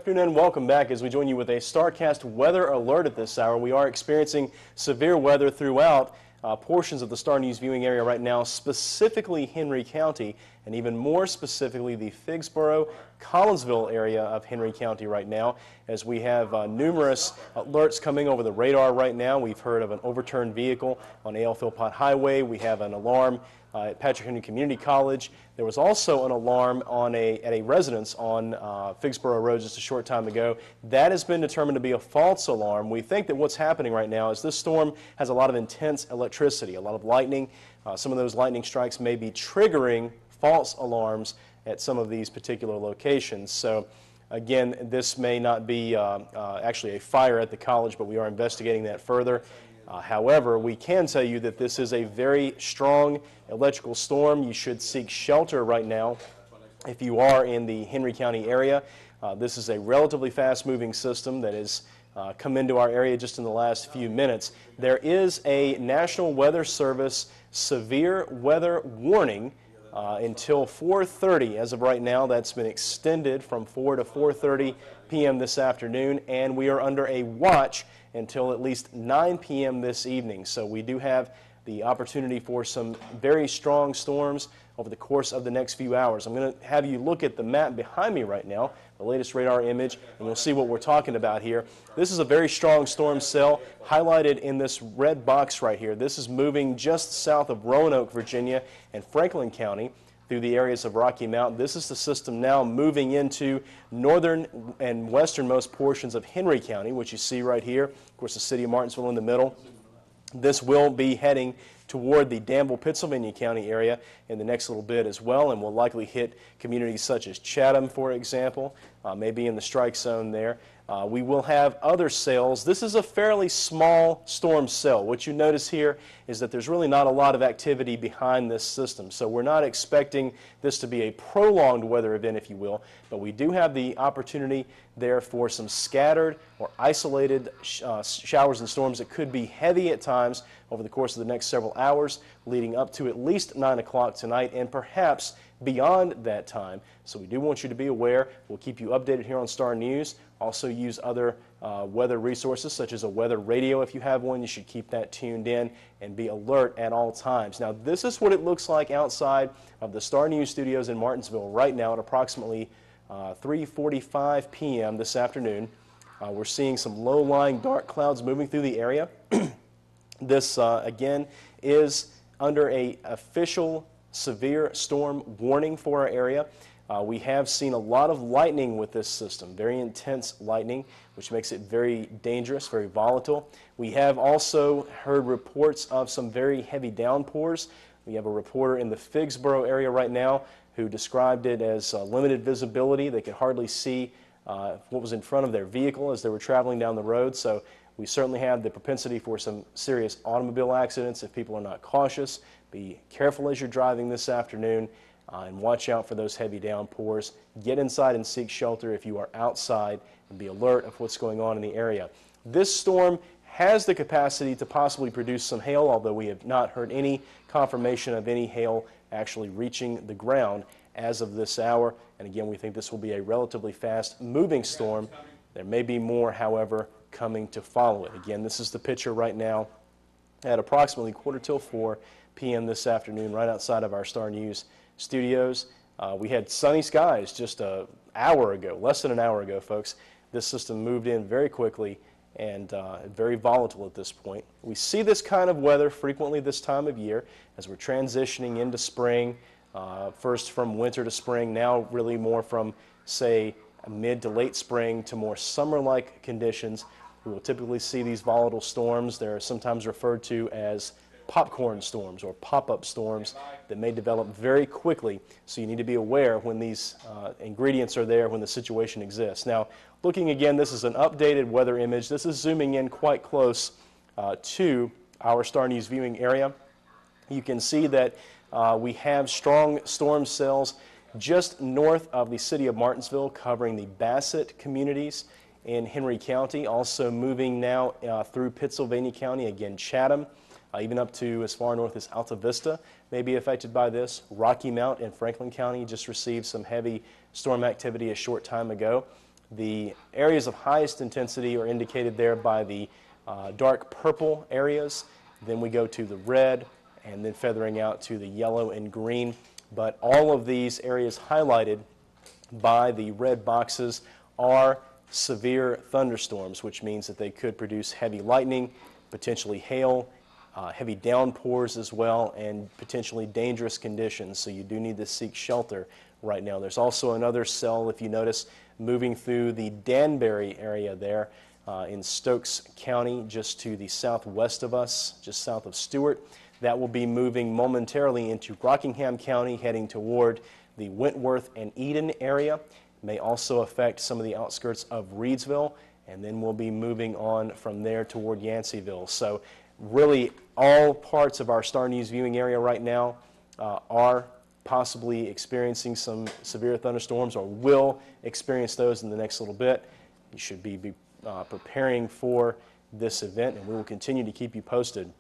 Afternoon and welcome back as we join you with a StarCast weather alert at this hour. We are experiencing severe weather throughout portions of the Star News viewing area right now, specifically Henry County, and even more specifically the Figsboro, Collinsville area of Henry County right now, as we have numerous alerts coming over the radar right now. We've heard of an overturned vehicle on A.L. Philpott Highway. We have an alarm at Patrick Henry Community College. There was also an alarm at a residence on Figsboro Road just a short time ago. That has been determined to be a false alarm. We think that what's happening right now is this storm has a lot of intense electricity, a lot of lightning. Some of those lightning strikes may be triggering false alarms at some of these particular locations. So again, this may not be actually a fire at the college, but we are investigating that further. However, we can tell you that this is a very strong electrical storm. You should seek shelter right now if you are in the Henry County area. This is a relatively fast-moving system that has come into our area just in the last few minutes. There is a National Weather Service severe weather warning until 4:30 as of right now. That's been extended from 4 to 4:30 p.m. this afternoon, and we are under a watch until at least 9 p.m. this evening. So we do have the opportunity for some very strong storms over the course of the next few hours. I'm going to have you look at the map behind me right now, the latest radar image, and you'll see what we're talking about here. This is a very strong storm cell highlighted in this red box right here. This is moving just south of Roanoke, Virginia, and Franklin County through the areas of Rocky Mount. This is the system now moving into northern and westernmost portions of Henry County, which you see right here. Of course, the city of Martinsville in the middle. This will be heading toward the Danville, Pittsylvania County area in the next little bit as well, and will likely hit communities such as Chatham, for example, maybe in the strike zone there. We will have other cells. This is a fairly small storm cell. What you notice here is that there's really not a lot of activity behind this system. So we're not expecting this to be a prolonged weather event, if you will, but we do have the opportunity there for some scattered or isolated showers and storms that could be heavy at times over the course of the next several hours, leading up to at least 9 o'clock tonight and perhaps beyond that time. So we do want you to be aware. We'll keep you updated here on Star News. Also use other weather resources such as a weather radio if you have one. You should keep that tuned in and be alert at all times. Now this is what it looks like outside of the Star News studios in Martinsville right now at approximately 3:45 p.m. this afternoon. We're seeing some low-lying dark clouds moving through the area. This again is under an official severe storm warning for our area. We have seen a lot of lightning with this system, very intense lightning, which makes it very dangerous, very volatile. We have also heard reports of some very heavy downpours. We have a reporter in the Figsboro area right now who described it as limited visibility. They could hardly see what was in front of their vehicle as they were traveling down the road. So we certainly have the propensity for some serious automobile accidents if people are not cautious. Be careful as you're driving this afternoon. And watch out for those heavy downpours. Get inside and seek shelter if you are outside, and be alert of what's going on in the area. This storm has the capacity to possibly produce some hail, although we have not heard any confirmation of any hail actually reaching the ground as of this hour. And again, we think this will be a relatively fast-moving storm. There may be more, however, coming to follow it. Again, this is the picture right now at approximately 4:45 p.m. this afternoon, right outside of our Star News studios. We had sunny skies just an hour ago, less than an hour ago, folks. This system moved in very quickly and very volatile at this point. We see this kind of weather frequently this time of year as we're transitioning into spring, first from winter to spring, now really more from, say, mid to late spring to more summer-like conditions. We will typically see these volatile storms. They're sometimes referred to as popcorn storms or pop-up storms that may develop very quickly, so you need to be aware when these ingredients are there, when the situation exists. Now, looking again, this is an updated weather image. This is zooming in quite close to our Star News viewing area. You can see that we have strong storm cells just north of the city of Martinsville, covering the Bassett communities in Henry County, also moving now through Pittsylvania County, again Chatham, even up to as far north as Alta Vista may be affected by this. Rocky Mount in Franklin County just received some heavy storm activity a short time ago. The areas of highest intensity are indicated there by the dark purple areas. Then we go to the red, and then feathering out to the yellow and green. But all of these areas highlighted by the red boxes are severe thunderstorms, which means that they could produce heavy lightning, potentially hail, heavy downpours as well, and potentially dangerous conditions. So you do need to seek shelter right now. There's also another cell, if you notice, moving through the Danbury area there in Stokes County, just to the southwest of us, just south of Stewart. That will be moving momentarily into Rockingham County, heading toward the Wentworth and Eden area. May also affect some of the outskirts of Reidsville, and then we'll be moving on from there toward Yanceyville. So really all parts of our Star News viewing area right now are possibly experiencing some severe thunderstorms, or will experience those in the next little bit. You should be preparing for this event, and we will continue to keep you posted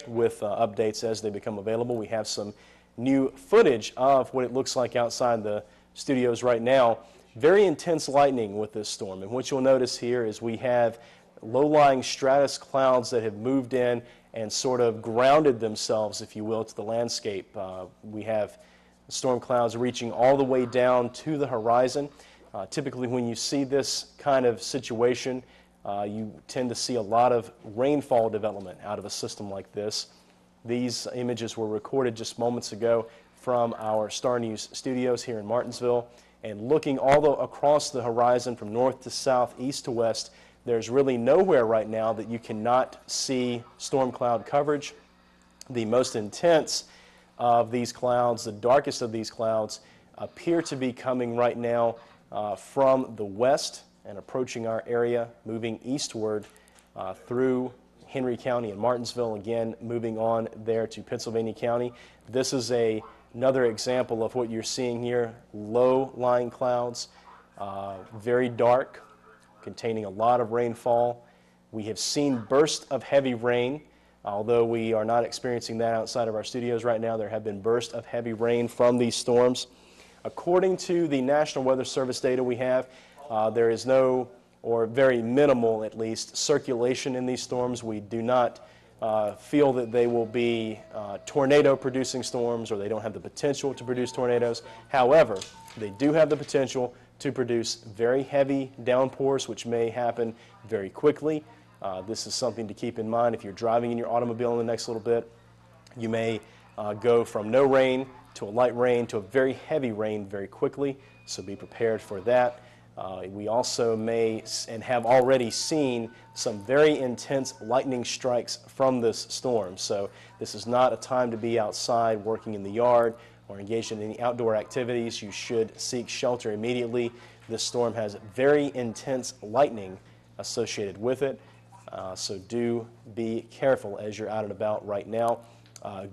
with updates as they become available. We have some new footage of what it looks like outside the studios right now. Very intense lightning with this storm, and what you'll notice here is we have low-lying stratus clouds that have moved in and sort of grounded themselves, if you will, to the landscape. We have storm clouds reaching all the way down to the horizon. Typically when you see this kind of situation, you tend to see a lot of rainfall development out of a system like this. These images were recorded just moments ago from our Star News studios here in Martinsville. And looking all across the horizon from north to south, east to west, there's really nowhere right now that you cannot see storm cloud coverage. The most intense of these clouds, the darkest of these clouds, appear to be coming right now from the west and approaching our area, moving eastward through Henry County and Martinsville, again moving on there to Pennsylvania County. This is another example of what you're seeing here, low-lying clouds, very dark, containing a lot of rainfall. We have seen bursts of heavy rain. Although we are not experiencing that outside of our studios right now, there have been bursts of heavy rain from these storms. According to the National Weather Service data we have, there is no, or very minimal at least, circulation in these storms. We do not feel that they will be tornado-producing storms, or they don't have the potential to produce tornadoes. However, they do have the potential to produce very heavy downpours, which may happen very quickly. This is something to keep in mind if you're driving in your automobile in the next little bit. You may go from no rain to a light rain to a very heavy rain very quickly, so be prepared for that. We also may and have already seen some very intense lightning strikes from this storm. So this is not a time to be outside working in the yard or engaged in any outdoor activities. You should seek shelter immediately. This storm has very intense lightning associated with it. So do be careful as you're out and about right now.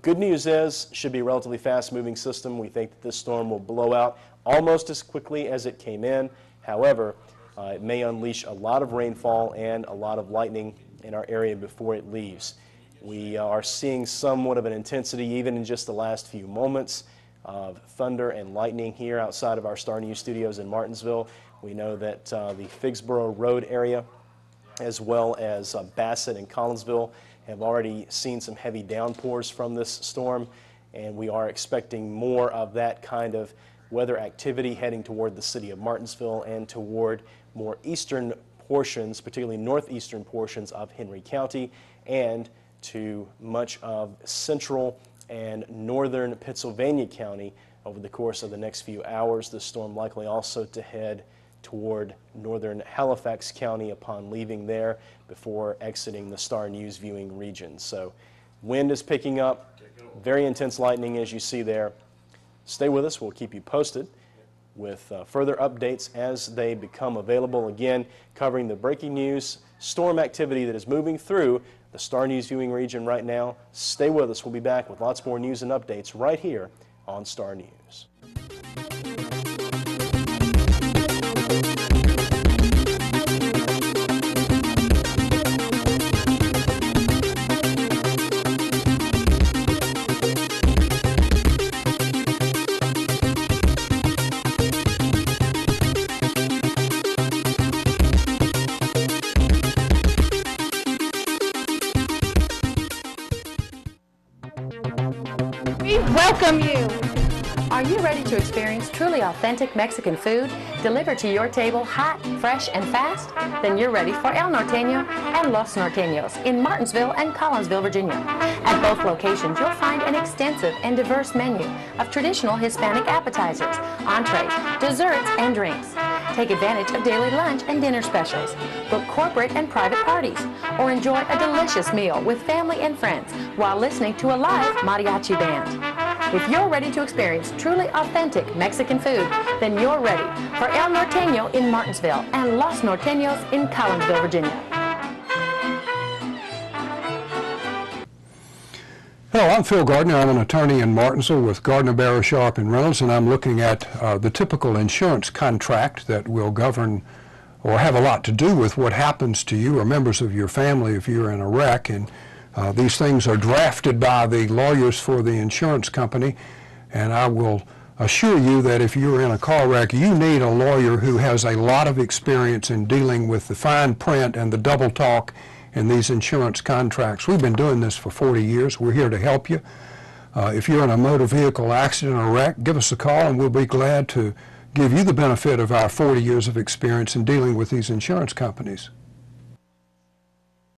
Good news is, should be a relatively fast-moving system. We think that this storm will blow out almost as quickly as it came in. However, it may unleash a lot of rainfall and a lot of lightning in our area before it leaves. We are seeing somewhat of an intensity even in just the last few moments of thunder and lightning here outside of our Star News studios in Martinsville. We know that the Figsboro Road area, as well as Bassett and Collinsville, have already seen some heavy downpours from this storm, and we are expecting more of that kind of weather activity heading toward the city of Martinsville and toward more eastern portions, particularly northeastern portions of Henry County, and to much of central and northern Pennsylvania County over the course of the next few hours. The storm likely also to head toward northern Halifax County upon leaving there before exiting the Star News viewing region. So wind is picking up, very intense lightning as you see there. Stay with us. We'll keep you posted with further updates as they become available. Again, covering the breaking news, storm activity that is moving through the Star News viewing region right now. Stay with us. We'll be back with lots more news and updates right here on Star News. We welcome you. Are you ready to experience truly authentic Mexican food delivered to your table hot, fresh, and fast? Then you're ready for El Norteño and Los Norteños in Martinsville and Collinsville, Virginia. At both locations, you'll find an extensive and diverse menu of traditional Hispanic appetizers, entrees, desserts, and drinks. Take advantage of daily lunch and dinner specials, book corporate and private parties, or enjoy a delicious meal with family and friends while listening to a live mariachi band. If you're ready to experience truly authentic Mexican food, then you're ready for El Norteño in Martinsville and Los Norteños in Collinsville, Virginia. Hello, I'm Phil Gardner. I'm an attorney in Martinsville with Gardner, Barrow, Sharp & Reynolds, and I'm looking at the typical insurance contract that will govern or have a lot to do with what happens to you or members of your family if you're in a wreck. And these things are drafted by the lawyers for the insurance company, and I will assure you that if you're in a car wreck, you need a lawyer who has a lot of experience in dealing with the fine print and the double talk in these insurance contracts. We've been doing this for 40 years. We're here to help you. If you're in a motor vehicle accident or wreck, give us a call and we'll be glad to give you the benefit of our 40 years of experience in dealing with these insurance companies.